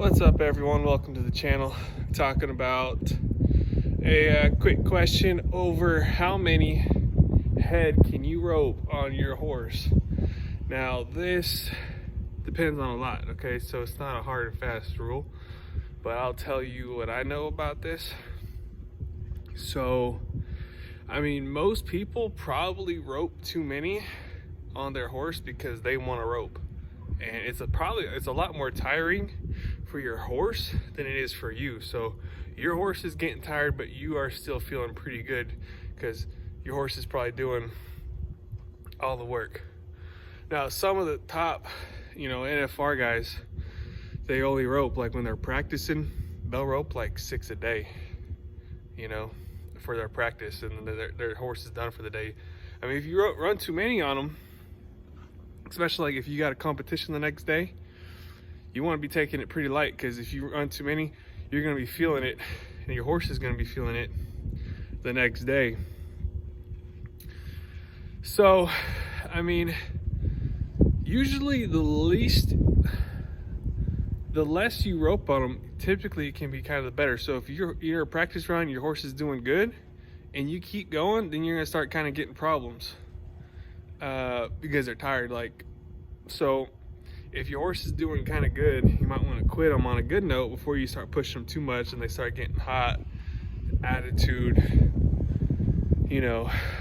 What's up, everyone? Welcome to the channel. Talking about a quick question over how many head can you rope on your horse. Now this depends on a lot, okay? So it's not a hard and fast rule, but I'll tell you what I know about this. So I mean, most people probably rope too many on their horse because they want to rope, and it's a lot more tiring for your horse than it is for you. So your horse is getting tired, but you are still feeling pretty good because your horse is probably doing all the work. Now some of the top NFR guys, they only rope, like when they're practicing, they'll rope like 6 a day for their practice, and their horse is done for the day. I mean, if you run too many on them, especially like if you got a competition the next day, you want to be taking it pretty light, because if you run too many, you're going to be feeling it, and your horse is going to be feeling it the next day. So, I mean, usually the less you rope on them, typically it can be kind of the better. So if you're a practice run, your horse is doing good, and you keep going, then you're going to start kind of getting problems because they're tired. So if your horse is doing kind of good, you might want to quit them on a good note before you start pushing them too much and they start getting hot, attitude,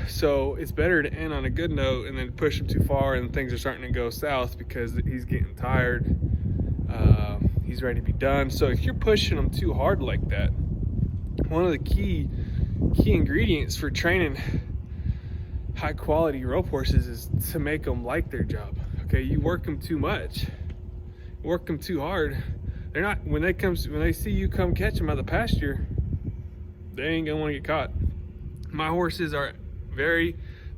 So it's better to end on a good note and then push him too far and things are starting to go south because he's getting tired. He's ready to be done. So if you're pushing him too hard like that, one of the key ingredients for training high quality rope horses is to make them like their job. Okay, you work them too much, work them too hard, they're not, when they see you come catch them out of the pasture, they ain't gonna want to get caught. My horses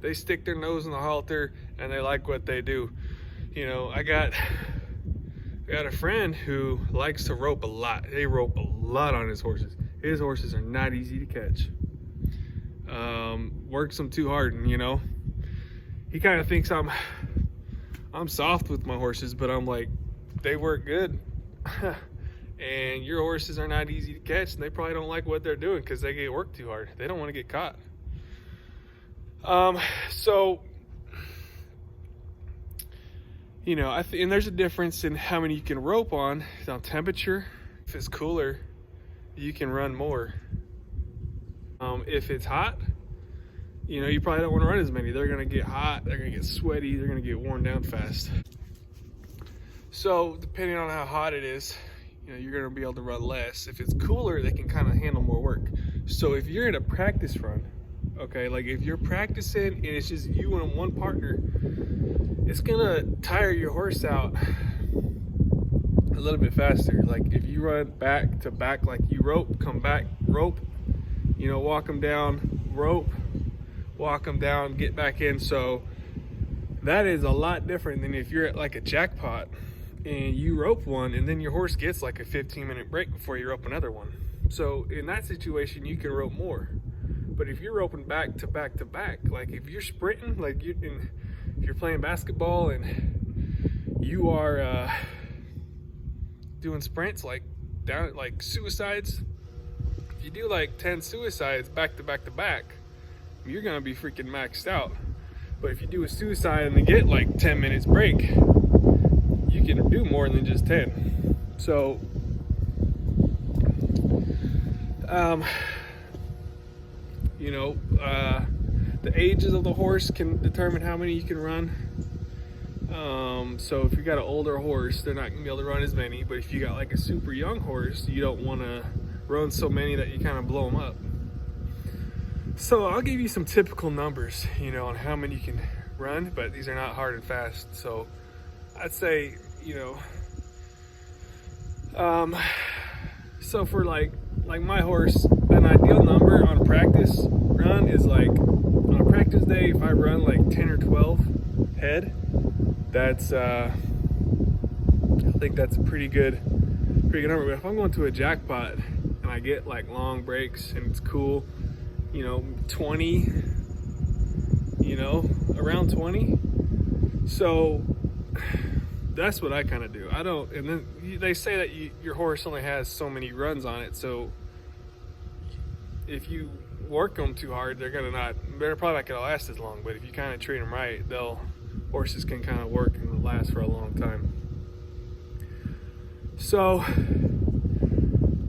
they stick their nose in the halter and they like what they do. I got a friend who likes to rope a lot. They rope a lot on his horses. His horses are not easy to catch. Works them too hard, and he kind of thinks I'm soft with my horses, but I'm like, they work good. And your horses are not easy to catch, and they probably don't like what they're doing because they get worked too hard. They don't want to get caught. And there's a difference in how many you can rope on temperature. If it's cooler, you can run more. If it's hot, you probably don't want to run as many. They're going to get hot, they're going to get sweaty, they're going to get worn down fast. So depending on how hot it is, you're going to be able to run less. If it's cooler, they can kind of handle more work. So if you're in a practice run, okay, like if you're practicing and it's just you and one partner, it's gonna tire your horse out a little bit faster. Like if you run back to back, like you rope, come back, rope, walk them down, rope, walk them down, get back in. So that is a lot different than if you're at like a jackpot and you rope one and then your horse gets like a 15-minute break before you rope another one. So in that situation, you can rope more. But if you're roping back to back to back, like if you're sprinting, like if you're playing basketball and you are doing sprints like suicides, if you do like 10 suicides back to back to back, you're gonna be freaking maxed out. But if you do a suicide and they get like 10 minutes break, you can do more than just 10. So the ages of the horse can determine how many you can run. So if you got an older horse, they're not gonna be able to run as many. But if you got like a super young horse, you don't want to run so many that you kind of blow them up. So I'll give you some typical numbers, on how many you can run, but these are not hard and fast. So I'd say, so for like my horse, an ideal number on a practice run is like, on a practice day, if I run like 10 or 12 head, that's I think that's a pretty good number. But if I'm going to a jackpot and I get like long breaks and it's cool, 20, around 20. So that's what I kind of do. I don't, and then they say that your horse only has so many runs on it, so if you work them too hard, they're probably not gonna last as long. But if you kind of treat them right, horses can kind of work and last for a long time. So,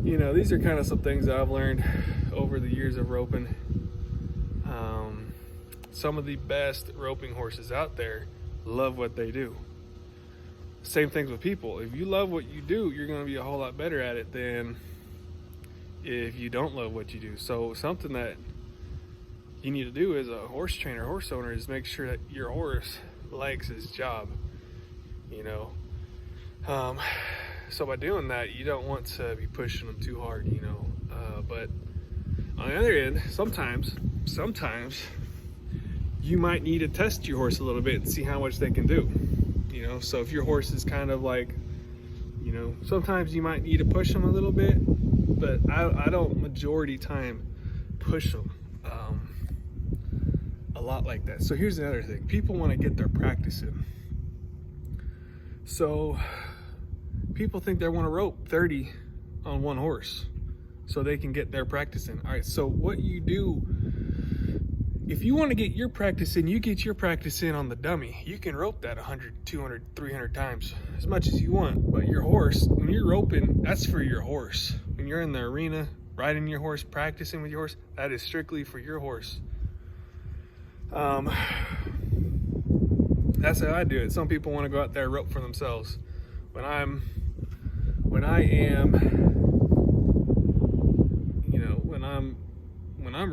you know, these are kind of some things that I've learned over the years of roping. Some of the best roping horses out there love what they do. Same things with people. If you love what you do, you're going to be a whole lot better at it than if you don't love what you do. So something that you need to do as a horse trainer, horse owner, is make sure that your horse likes his job, you know. So by doing that, you don't want to be pushing them too hard, you know. But on the other end, sometimes you might need to test your horse a little bit and see how much they can do, you know. So if your horse is kind of like, you know, sometimes you might need to push them a little bit, but I don't majority time push them a lot like that. So here's another thing. People want to get their practice in. So people think they want to rope 30 on one horse so they can get their practice in. All right, so what you do, if you want to get your practice in, you get your practice in on the dummy. You can rope that 100, 200, 300 times, as much as you want. But your horse, when you're roping, that's for your horse. When you're in the arena, riding your horse, practicing with your horse, that is strictly for your horse. That's how I do it. Some people want to go out there and rope for themselves. When I am, you know, when I'm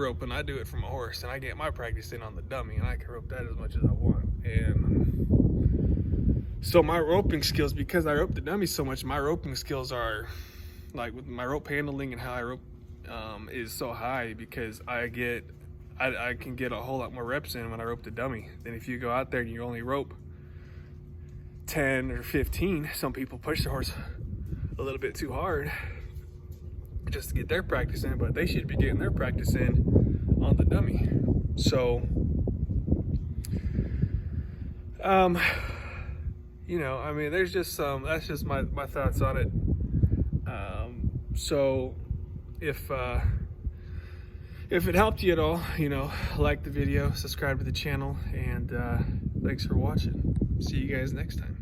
roping, I do it from a horse, and I get my practice in on the dummy, and I can rope that as much as I want. And so my roping skills, because I rope the dummy so much, my roping skills are like with my rope handling and how I rope is so high, because I can get a whole lot more reps in when I rope the dummy than if you go out there and you only rope 10 or 15. Some people push their horse a little bit too hard just to get their practice in, but they should be getting their practice in on the dummy. So, you know, I mean, there's just that's just my thoughts on it. So if it helped you at all, you know, like the video, subscribe to the channel, and thanks for watching. See you guys next time.